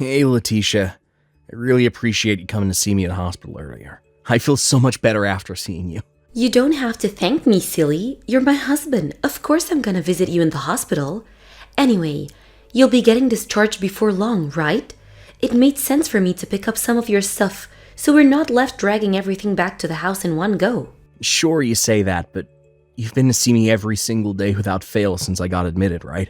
Hey, Letitia. I really appreciate you coming to see me at the hospital earlier. I feel so much better after seeing you. You don't have to thank me, silly. You're my husband. Of course I'm gonna visit you in the hospital. Anyway, you'll be getting discharged before long, right? It made sense for me to pick up some of your stuff, so we're not left dragging everything back to the house in one go. Sure, you say that, but you've been to see me every single day without fail since I got admitted, right?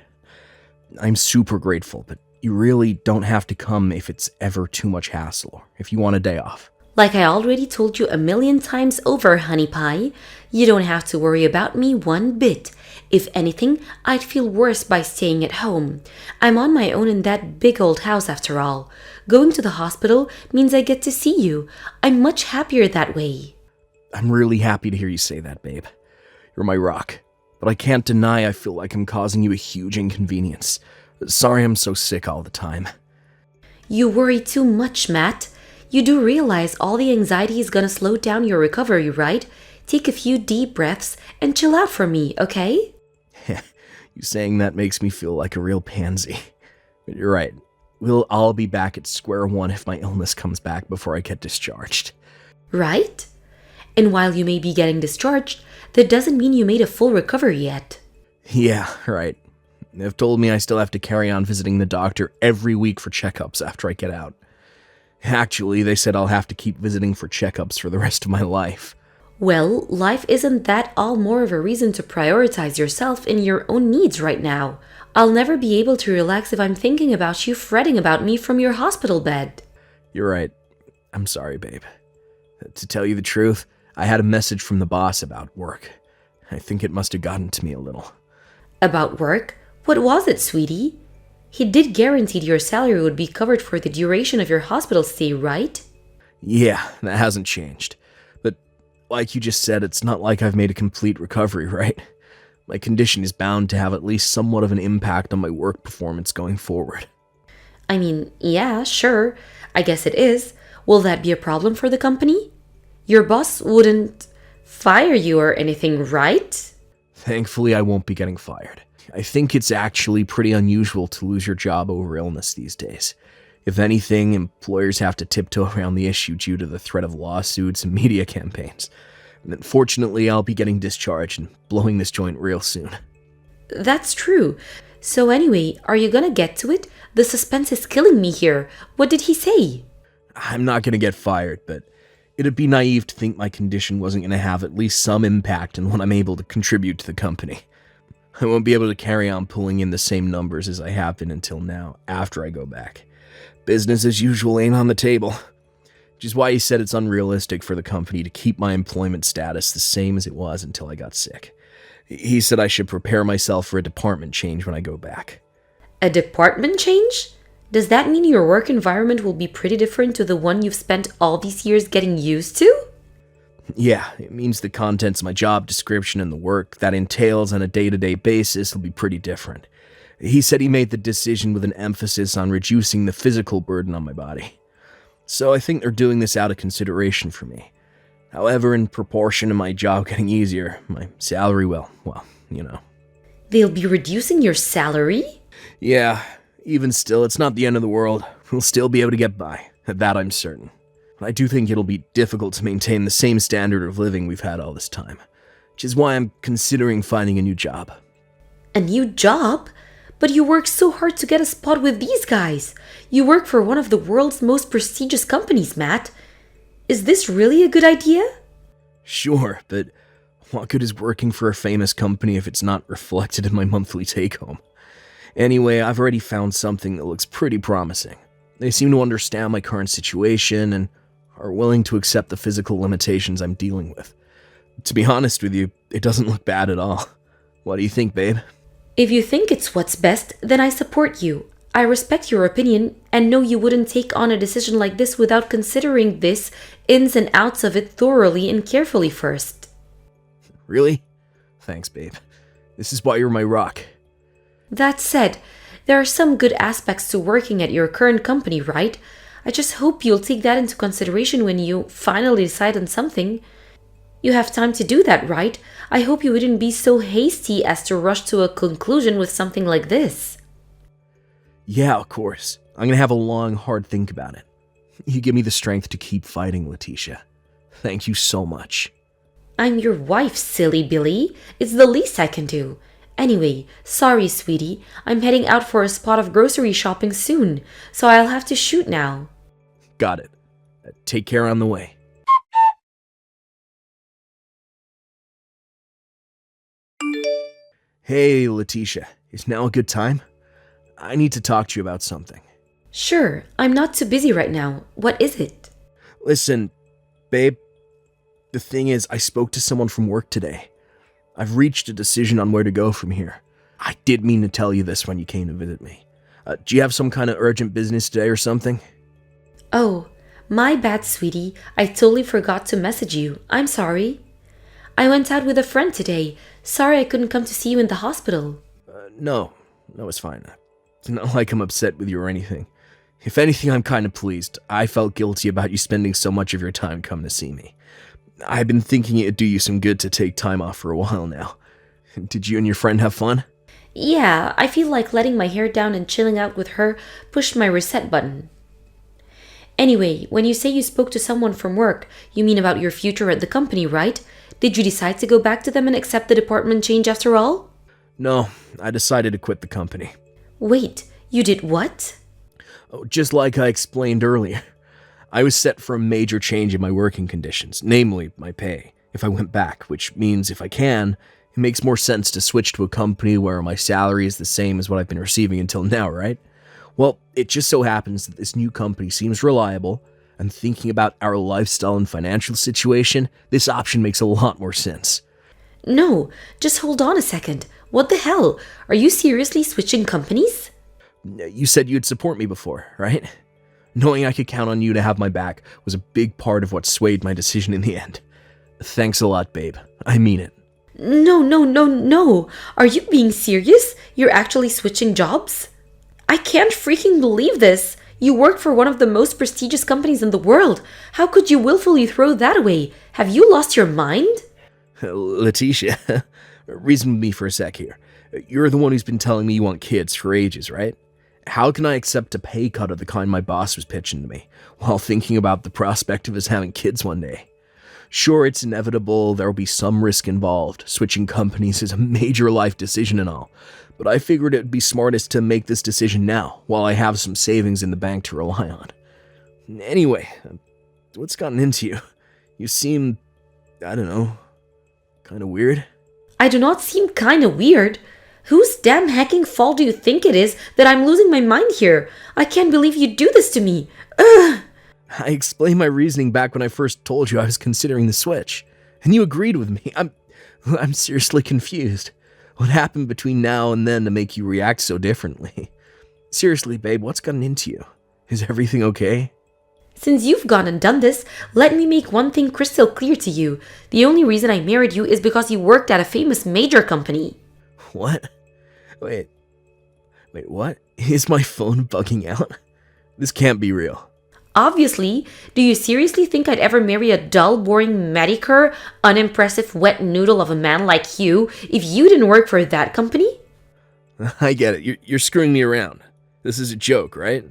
I'm super grateful, but you really don't have to come if it's ever too much hassle or if you want a day off. Like I already told you a million times over, honey pie, you don't have to worry about me one bit. If anything, I'd feel worse by staying at home. I'm on my own in that big old house after all. Going to the hospital means I get to see you. I'm much happier that way. I'm really happy to hear you say that, babe. You're my rock. But I can't deny I feel like I'm causing you a huge inconvenience. Sorry I'm so sick all the time. You worry too much, Matt. You do realize all the anxiety is gonna slow down your recovery, right? Take a few deep breaths and chill out for me, okay? You saying that makes me feel like a real pansy. But you're right. We'll all be back at square one if my illness comes back before I get discharged. Right? And while you may be getting discharged, that doesn't mean you made a full recovery yet. Yeah, right. They've told me I still have to carry on visiting the doctor every week for checkups after I get out. Actually, they said I'll have to keep visiting for checkups for the rest of my life. Well, life isn't that all more of a reason to prioritize yourself and your own needs right now. I'll never be able to relax if I'm thinking about you fretting about me from your hospital bed. You're right. I'm sorry, babe. To tell you the truth, I had a message from the boss about work. I think it must have gotten to me a little. About work? What was it, sweetie? He did guarantee your salary would be covered for the duration of your hospital stay, right? Yeah, that hasn't changed. But like you just said, it's not like I've made a complete recovery, right? My condition is bound to have at least somewhat of an impact on my work performance going forward. I mean, yeah, sure. I guess it is. Will that be a problem for the company? Your boss wouldn't fire you or anything, right? Thankfully, I won't be getting fired. I think it's actually pretty unusual to lose your job over illness these days. If anything, employers have to tiptoe around the issue due to the threat of lawsuits and media campaigns. And fortunately, I'll be getting discharged and blowing this joint real soon. That's true. So anyway, are you gonna get to it? The suspense is killing me here. What did he say? I'm not going to get fired, but it'd be naive to think my condition wasn't going to have at least some impact on what I'm able to contribute to the company. I won't be able to carry on pulling in the same numbers as I have been until now, after I go back. Business as usual ain't on the table. Which is why he said it's unrealistic for the company to keep my employment status the same as it was until I got sick. He said I should prepare myself for a department change when I go back. A department change? Does that mean your work environment will be pretty different to the one you've spent all these years getting used to? Yeah, it means the contents of my job description and the work that entails on a day-to-day basis will be pretty different. He said he made the decision with an emphasis on reducing the physical burden on my body. So I think they're doing this out of consideration for me. However, in proportion to my job getting easier, my salary will, well, you know. They'll be reducing your salary? Yeah, even still, it's not the end of the world. We'll still be able to get by. That I'm certain. But I do think it'll be difficult to maintain the same standard of living we've had all this time. Which is why I'm considering finding a new job. A new job? But you worked so hard to get a spot with these guys. You work for one of the world's most prestigious companies, Matt. Is this really a good idea? Sure, but what good is working for a famous company if it's not reflected in my monthly take-home? Anyway, I've already found something that looks pretty promising. They seem to understand my current situation and are willing to accept the physical limitations I'm dealing with. To be honest with you, it doesn't look bad at all. What do you think, babe? If you think it's what's best, then I support you. I respect your opinion and know you wouldn't take on a decision like this without considering this ins and outs of it thoroughly and carefully first. Really? Thanks, babe. This is why you're my rock. That said, there are some good aspects to working at your current company, right? I just hope you'll take that into consideration when you finally decide on something. You have time to do that, right? I hope you wouldn't be so hasty as to rush to a conclusion with something like this. Yeah, of course. I'm gonna have a long, hard think about it. You give me the strength to keep fighting, Letitia. Thank you so much. I'm your wife, silly Billy. It's the least I can do. Anyway, sorry, sweetie. I'm heading out for a spot of grocery shopping soon, so I'll have to shoot now. Got it. Take care on the way. Hey, Letitia. Is now a good time? I need to talk to you about something. Sure, I'm not too busy right now. What is it? Listen, babe. The thing is, I spoke to someone from work today. I've reached a decision on where to go from here. I did mean to tell you this when you came to visit me. Do you have some kind of urgent business today or something? Oh, my bad, sweetie. I totally forgot to message you. I'm sorry. I went out with a friend today. Sorry I couldn't come to see you in the hospital. No, it's fine. It's not like I'm upset with you or anything. If anything, I'm kind of pleased. I felt guilty about you spending so much of your time coming to see me. I've been thinking it'd do you some good to take time off for a while now. Did you and your friend have fun? Yeah, I feel like letting my hair down and chilling out with her pushed my reset button. Anyway, when you say you spoke to someone from work, you mean about your future at the company, right? Did you decide to go back to them and accept the department change after all? No, I decided to quit the company. Wait, you did what? Oh, just like I explained earlier. I was set for a major change in my working conditions, namely my pay, if I went back, which means if I can, it makes more sense to switch to a company where my salary is the same as what I've been receiving until now, right? Well, it just so happens that this new company seems reliable, and thinking about our lifestyle and financial situation, this option makes a lot more sense. No, just hold on a second. What the hell? Are you seriously switching companies? You said you'd support me before, right? Knowing I could count on you to have my back was a big part of what swayed my decision in the end. Thanks a lot, babe. I mean it. No. Are you being serious? You're actually switching jobs? I can't freaking believe this. You work for one of the most prestigious companies in the world. How could you willfully throw that away? Have you lost your mind? Letitia, reason with me for a sec here. You're the one who's been telling me you want kids for ages, right? How can I accept a pay cut of the kind my boss was pitching to me, while thinking about the prospect of us having kids one day? Sure, it's inevitable, there'll be some risk involved. Switching companies is a major life decision and all. But I figured it'd be smartest to make this decision now, while I have some savings in the bank to rely on. Anyway, what's gotten into you? You seem, I don't know, kind of weird? I do not seem kinda weird. Whose damn hacking fault do you think it is that I'm losing my mind here? I can't believe you'd do this to me. Ugh! I explained my reasoning back when I first told you I was considering the switch, and you agreed with me. I'm seriously confused. What happened between now and then to make you react so differently? Seriously, babe, what's gotten into you? Is everything okay? Since you've gone and done this, let me make one thing crystal clear to you. The only reason I married you is because you worked at a famous major company. What? Wait, what? Is my phone bugging out? This can't be real. Obviously, do you seriously think I'd ever marry a dull, boring, mediocre, unimpressive wet noodle of a man like you if you didn't work for that company? I get it. You're screwing me around. This is a joke, right?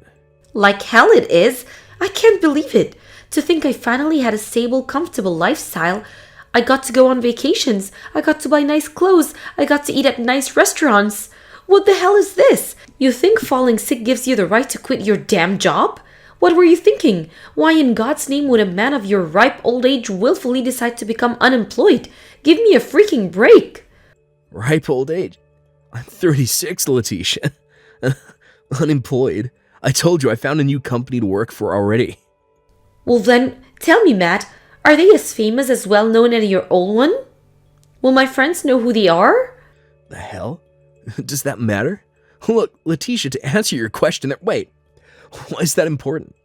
Like hell it is. I can't believe it. To think I finally had a stable, comfortable lifestyle. I got to go on vacations. I got to buy nice clothes. I got to eat at nice restaurants. What the hell is this? You think falling sick gives you the right to quit your damn job? What were you thinking? Why in God's name would a man of your ripe old age willfully decide to become unemployed? Give me a freaking break. Ripe old age? I'm 36, Letitia. Unemployed? I told you I found a new company to work for already. Well then, tell me, Matt, are they as famous as well known as your old one? Will my friends know who they are? The hell? Does that matter? Look, Letitia, to answer your question, wait, why is that important?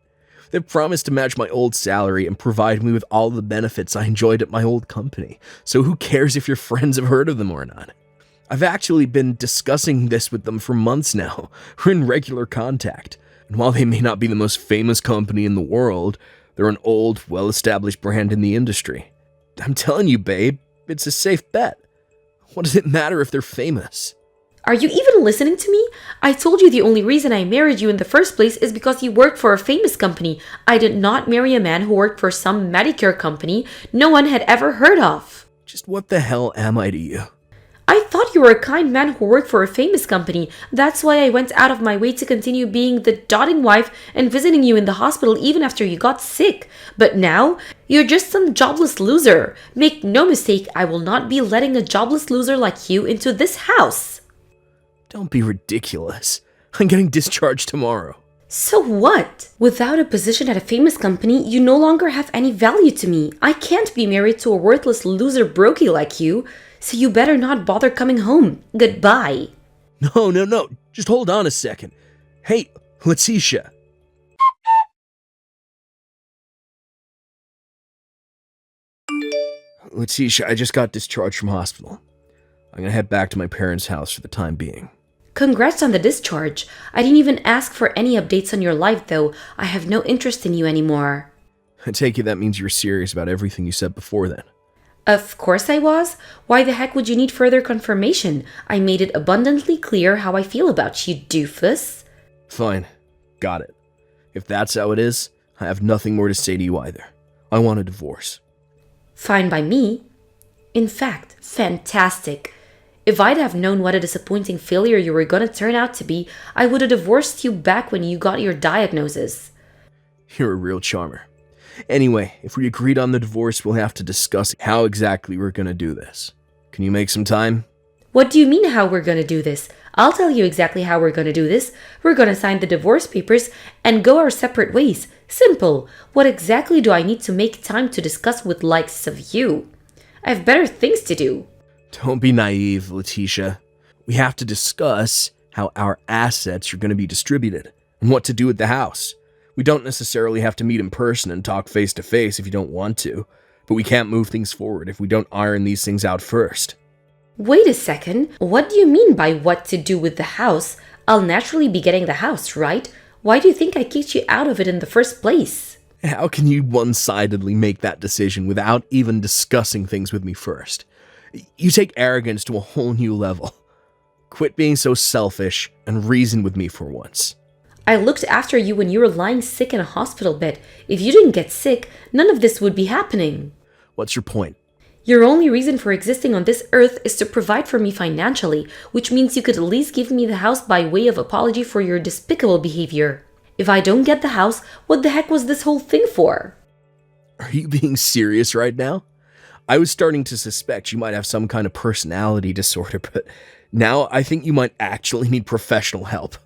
They promised to match my old salary and provide me with all the benefits I enjoyed at my old company, so who cares if your friends have heard of them or not? I've actually been discussing this with them for months now. We're in regular contact, and while they may not be the most famous company in the world, they're an old, well-established brand in the industry. I'm telling you, babe, it's a safe bet. What does it matter if they're famous? Are you even listening to me? I told you the only reason I married you in the first place is because you worked for a famous company. I did not marry a man who worked for some Medicare company no one had ever heard of. Just what the hell am I to you? I thought you were a kind man who worked for a famous company. That's why I went out of my way to continue being the doting wife and visiting you in the hospital even after you got sick. But now, you're just some jobless loser. Make no mistake, I will not be letting a jobless loser like you into this house. Don't be ridiculous. I'm getting discharged tomorrow. So what? Without a position at a famous company, you no longer have any value to me. I can't be married to a worthless loser brokey like you, so you better not bother coming home. Goodbye. No. Just hold on a second. Hey, Letitia. Letitia, I just got discharged from hospital. I'm gonna head back to my parents' house for the time being. Congrats on the discharge. I didn't even ask for any updates on your life, though. I have no interest in you anymore. I take it that means you're serious about everything you said before then. Of course I was. Why the heck would you need further confirmation? I made it abundantly clear how I feel about you, doofus. Fine. Got it. If that's how it is, I have nothing more to say to you either. I want a divorce. Fine by me. In fact, fantastic. If I'd have known what a disappointing failure you were gonna turn out to be, I would have divorced you back when you got your diagnosis. You're a real charmer. Anyway, if we agreed on the divorce, we'll have to discuss how exactly we're gonna do this. Can you make some time? What do you mean how we're gonna do this? I'll tell you exactly how we're gonna do this. We're gonna sign the divorce papers and go our separate ways. Simple. What exactly do I need to make time to discuss with likes of you? I have better things to do. Don't be naive, Letitia. We have to discuss how our assets are going to be distributed and what to do with the house. We don't necessarily have to meet in person and talk face to face if you don't want to, but we can't move things forward if we don't iron these things out first. Wait a second. What do you mean by what to do with the house? I'll naturally be getting the house, right? Why do you think I kicked you out of it in the first place? How can you one-sidedly make that decision without even discussing things with me first? You take arrogance to a whole new level. Quit being so selfish and reason with me for once. I looked after you when you were lying sick in a hospital bed. If you didn't get sick, none of this would be happening. What's your point? Your only reason for existing on this earth is to provide for me financially, which means you could at least give me the house by way of apology for your despicable behavior. If I don't get the house, what the heck was this whole thing for? Are you being serious right now? I was starting to suspect you might have some kind of personality disorder, but now I think you might actually need professional help.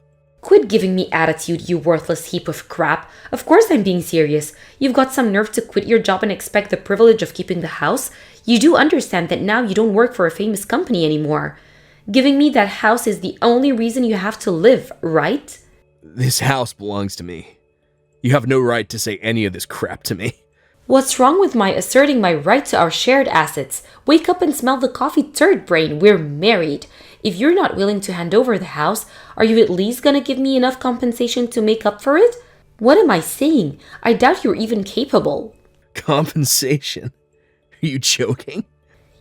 Quit giving me attitude, you worthless heap of crap. Of course I'm being serious. You've got some nerve to quit your job and expect the privilege of keeping the house? You do understand that now you don't work for a famous company anymore. Giving me that house is the only reason you have to live, right? This house belongs to me. You have no right to say any of this crap to me. What's wrong with my asserting my right to our shared assets? Wake up and smell the coffee, turd brain. We're married. If you're not willing to hand over the house, are you at least gonna give me enough compensation to make up for it? What am I saying? I doubt you're even capable. Compensation? Are you joking?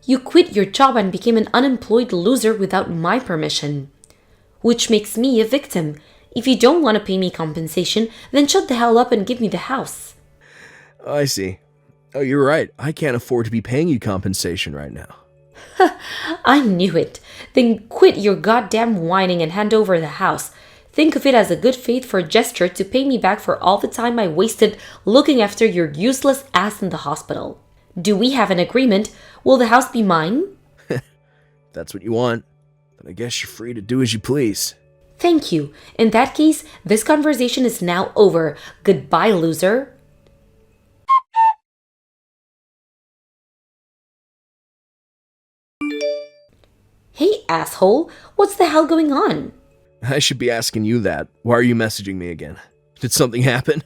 You quit your job and became an unemployed loser without my permission. Which makes me a victim. If you don't want to pay me compensation, then shut the hell up and give me the house. I see. Oh, you're right. I can't afford to be paying you compensation right now. I knew it. Then quit your goddamn whining and hand over the house. Think of it as a good faith for a gesture to pay me back for all the time I wasted looking after your useless ass in the hospital. Do we have an agreement? Will the house be mine? That's what you want. Then I guess you're free to do as you please. Thank you. In that case, this conversation is now over. Goodbye, loser. Hey, asshole. What's the hell going on? I should be asking you that. Why are you messaging me again? Did something happen?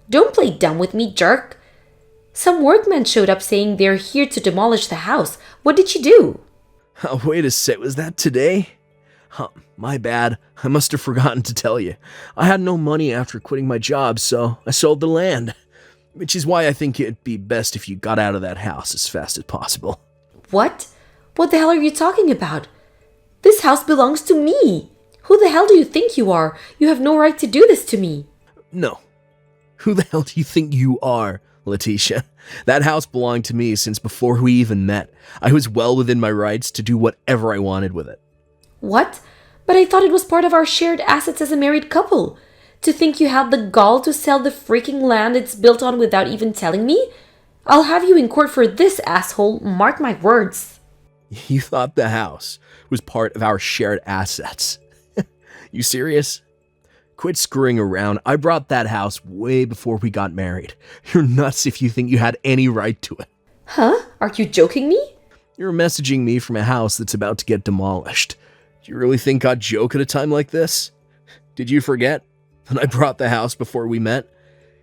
Don't play dumb with me, jerk. Some workmen showed up saying they're here to demolish the house. What did you do? Oh, wait a sec. Was that today? My bad. I must have forgotten to tell you. I had no money after quitting my job, so I sold the land. Which is why I think it'd be best if you got out of that house as fast as possible. What? What the hell are you talking about? This house belongs to me. Who the hell do you think you are? You have no right to do this to me. No. Who the hell do you think you are, Letitia? That house belonged to me since before we even met. I was well within my rights to do whatever I wanted with it. What? But I thought it was part of our shared assets as a married couple. To think you had the gall to sell the freaking land it's built on without even telling me? I'll have you in court for this, asshole. Mark my words. You thought the house was part of our shared assets. You serious? Quit screwing around. I brought that house way before we got married. You're nuts if you think you had any right to it. Huh? Are you joking me? You're messaging me from a house that's about to get demolished. Do you really think I'd joke at a time like this? Did you forget that I brought the house before we met?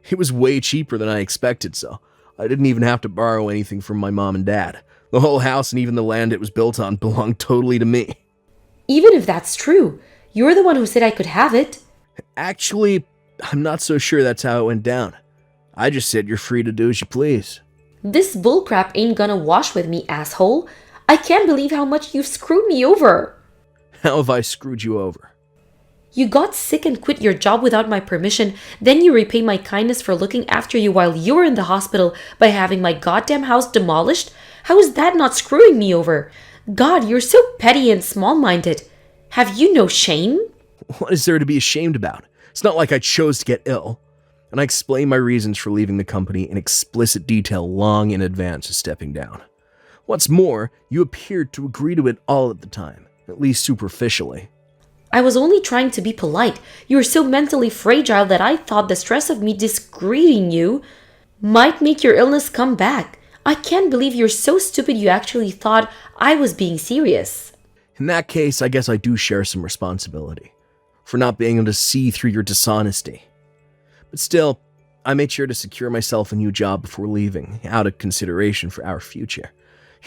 It was way cheaper than I expected, so I didn't even have to borrow anything from my mom and dad. The whole house and even the land it was built on belonged totally to me. Even if that's true, you're the one who said I could have it. Actually, I'm not so sure that's how it went down. I just said you're free to do as you please. This bullcrap ain't gonna wash with me, asshole. I can't believe how much you've screwed me over. How have I screwed you over? You got sick and quit your job without my permission, then you repay my kindness for looking after you while you were in the hospital by having my goddamn house demolished? How is that not screwing me over? God, you're so petty and small-minded. Have you no shame? What is there to be ashamed about? It's not like I chose to get ill. And I explained my reasons for leaving the company in explicit detail long in advance of stepping down. What's more, you appeared to agree to it all at the time, at least superficially. I was only trying to be polite. You were so mentally fragile that I thought the stress of me discreeting you might make your illness come back. I can't believe you're so stupid you actually thought I was being serious. In that case, I guess I do share some responsibility for not being able to see through your dishonesty. But still, I made sure to secure myself a new job before leaving, out of consideration for our future.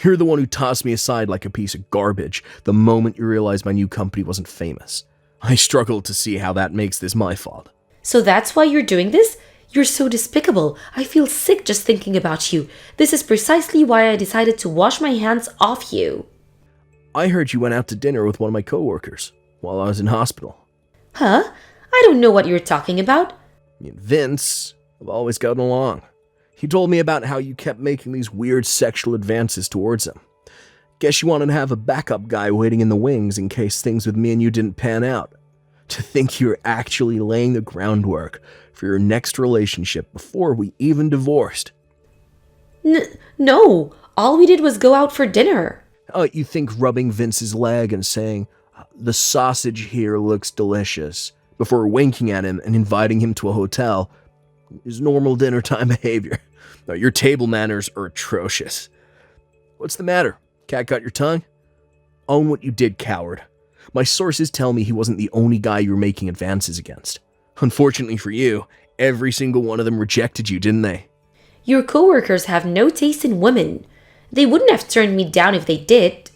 You're the one who tossed me aside like a piece of garbage the moment you realized my new company wasn't famous. I struggle to see how that makes this my fault. So that's why you're doing this? You're so despicable. I feel sick just thinking about you. This is precisely why I decided to wash my hands off you. I heard you went out to dinner with one of my coworkers while I was in hospital. Huh? I don't know what you're talking about. Me and Vince have always gotten along. He told me about how you kept making these weird sexual advances towards him. Guess you wanted to have a backup guy waiting in the wings in case things with me and you didn't pan out. To think you're actually laying the groundwork for your next relationship before we even divorced. No, all we did was go out for dinner. Oh, you think rubbing Vince's leg and saying, "The sausage here looks delicious," before winking at him and inviting him to a hotel is normal dinner time behavior. No, your table manners are atrocious. What's the matter? Cat got your tongue? Own what you did, coward. My sources tell me he wasn't the only guy you were making advances against. Unfortunately for you, every single one of them rejected you, didn't they? Your coworkers have no taste in women. They wouldn't have turned me down if they did.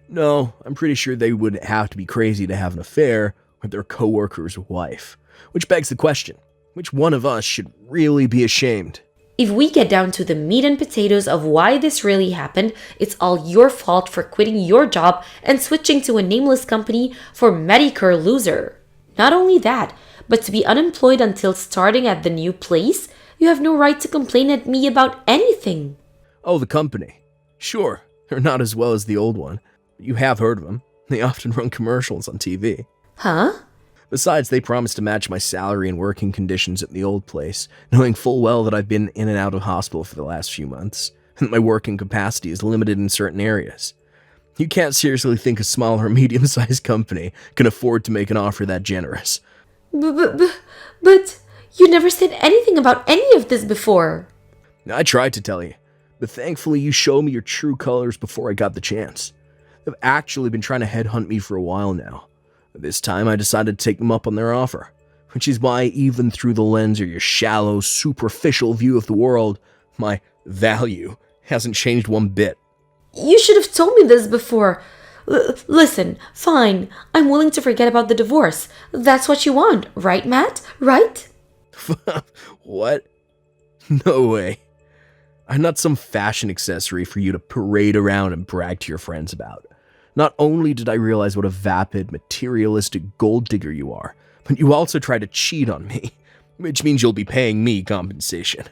No, I'm pretty sure they would have to be crazy to have an affair with their coworker's wife. Which begs the question, which one of us should really be ashamed? If we get down to the meat and potatoes of why this really happened, it's all your fault for quitting your job and switching to a nameless company for Medicare loser. Not only that, but to be unemployed until starting at the new place, you have no right to complain at me about anything. Oh, the company. Sure, they're not as well as the old one, but you have heard of them. They often run commercials on TV. Huh? Besides, they promised to match my salary and working conditions at the old place, knowing full well that I've been in and out of hospital for the last few months, and my working capacity is limited in certain areas. You can't seriously think a small or medium-sized company can afford to make an offer that generous. But you never said anything about any of this before. I tried to tell you, but thankfully you showed me your true colors before I got the chance. They've actually been trying to headhunt me for a while now. This time I decided to take them up on their offer, which is why even through the lens of your shallow, superficial view of the world, my value hasn't changed one bit. You should have told me this before. Listen, fine, I'm willing to forget about the divorce. That's what you want, right, Matt? Right? What? No way. I'm not some fashion accessory for you to parade around and brag to your friends about. Not only did I realize what a vapid, materialistic gold digger you are, but you also try to cheat on me, which means you'll be paying me compensation.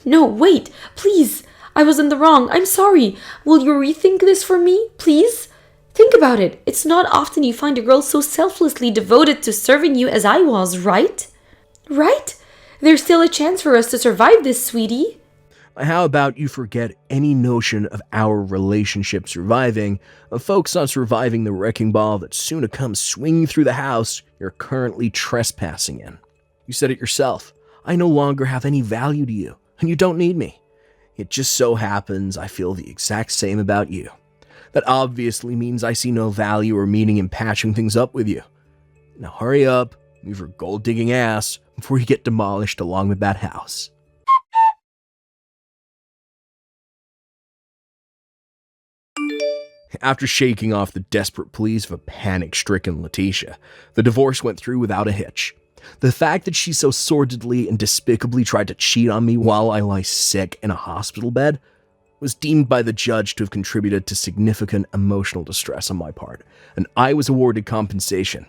No, wait, please. I was in the wrong. I'm sorry. Will you rethink this for me, please? Think about it. It's not often you find a girl so selflessly devoted to serving you as I was, right? Right? There's still a chance for us to survive this, sweetie. How about you forget any notion of our relationship surviving, and focus on surviving the wrecking ball that's soon to come swinging through the house you're currently trespassing in? You said it yourself. I no longer have any value to you, and you don't need me. It just so happens I feel the exact same about you. That obviously means I see no value or meaning in patching things up with you. Now hurry up, move your gold-digging ass before you get demolished along with that house. After shaking off the desperate pleas of a panic-stricken Letitia, the divorce went through without a hitch. The fact that she so sordidly and despicably tried to cheat on me while I lie sick in a hospital bed was deemed by the judge to have contributed to significant emotional distress on my part, and I was awarded compensation.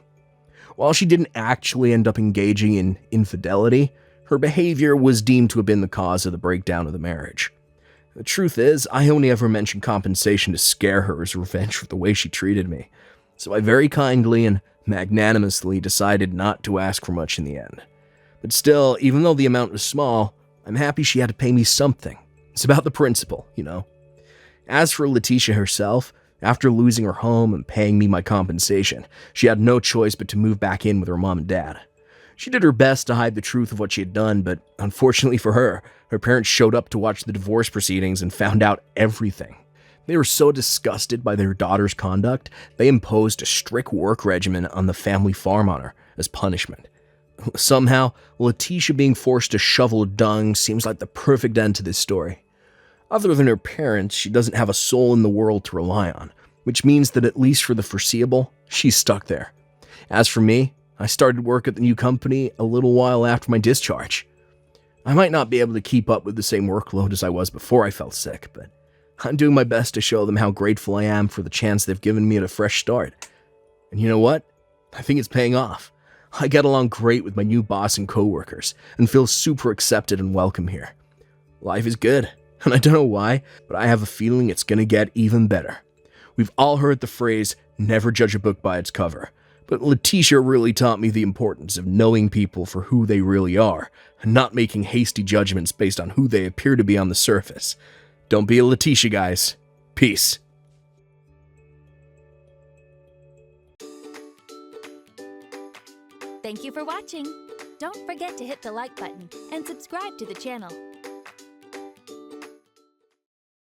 While she didn't actually end up engaging in infidelity, her behavior was deemed to have been the cause of the breakdown of the marriage. The truth is, I only ever mentioned compensation to scare her as revenge for the way she treated me, so I very kindly and magnanimously decided not to ask for much in the end. But still, even though the amount was small, I'm happy she had to pay me something. It's about the principle, you know. As for Letitia herself, after losing her home and paying me my compensation, she had no choice but to move back in with her mom and dad. She did her best to hide the truth of what she had done, but unfortunately for her, her parents showed up to watch the divorce proceedings and found out everything. They were so disgusted by their daughter's conduct, they imposed a strict work regimen on the family farm on her as punishment. Somehow, Letitia being forced to shovel dung seems like the perfect end to this story. Other than her parents, she doesn't have a soul in the world to rely on, which means that at least for the foreseeable, she's stuck there. As for me, I started work at the new company a little while after my discharge. I might not be able to keep up with the same workload as I was before I fell sick, but I'm doing my best to show them how grateful I am for the chance they've given me at a fresh start. And you know what? I think it's paying off. I get along great with my new boss and coworkers, and feel super accepted and welcome here. Life is good, and I don't know why, but I have a feeling it's gonna get even better. We've all heard the phrase, never judge a book by its cover, but Letitia really taught me the importance of knowing people for who they really are, and not making hasty judgments based on who they appear to be on the surface. Don't be a Letitia, guys. Peace. Thank you for watching. Don't forget to hit the like button and subscribe to the channel.